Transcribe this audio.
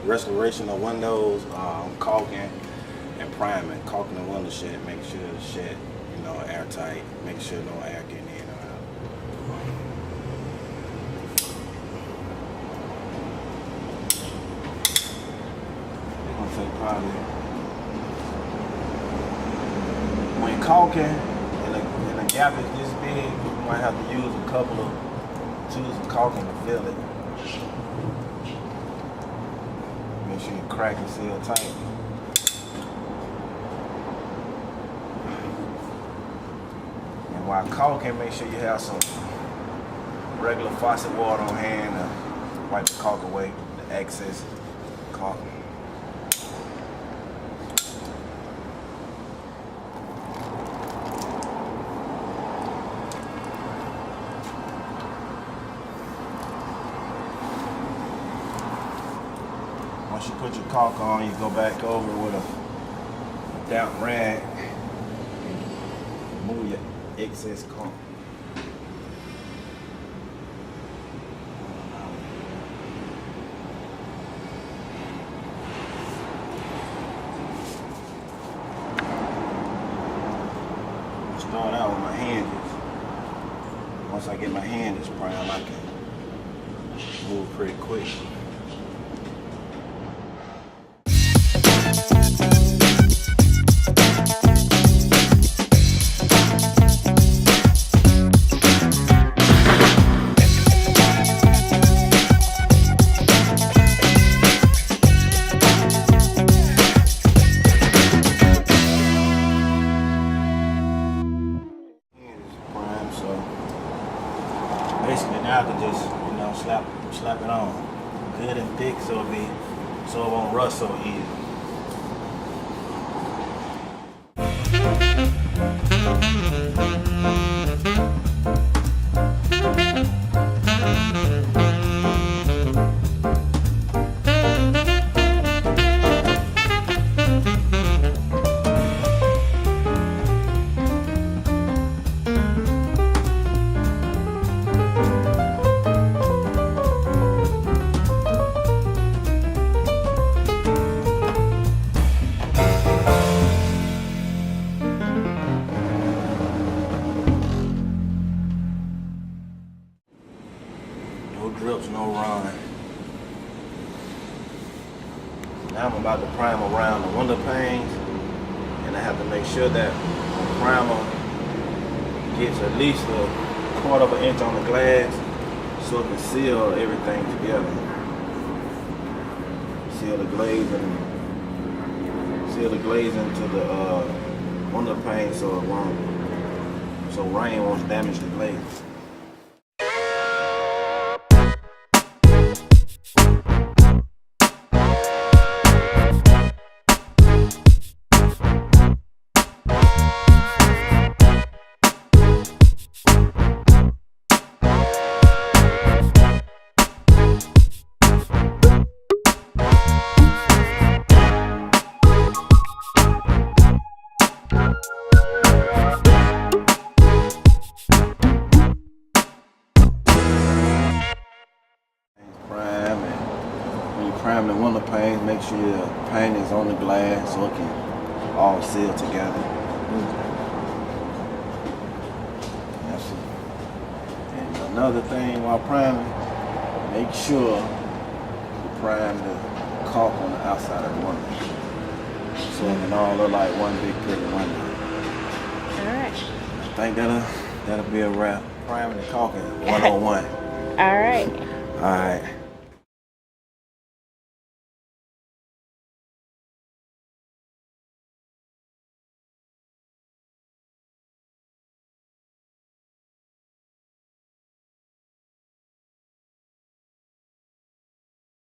restoration of windows, caulking, and priming. Caulking the window shed, make sure the shed, you know, airtight. Make sure no air getting in or out. It's gonna take probably, when caulking and the gap is this big, you might have to use a couple of tubes of caulking to fill it. Make sure you crack and seal tight. And while caulking, make sure you have some regular faucet water on hand to wipe the caulk away, the excess caulk. Once you put your caulk on, you go back over with a damp rag and move your excess caulk. Start out with my hinges. Once I get my hinges primed, I can move pretty quick. Basically now I can just, you know, slap it on good and thick so it won't rust so easy. No drips, no run. Now I'm about to prime around the window panes, and I have to make sure that the primer gets at least a quarter of an inch on the glass so it can seal everything together. Seal the glazing to the window pane so rain won't damage the glaze. Prime the window pane, make sure the paint is on the glass so it can all seal together. That's it. And another thing while priming, make sure you prime the caulk on the outside of the window so it can all look like one big pretty window. Alright. I think that'll be a wrap. Priming and caulking 101. Alright. Alright.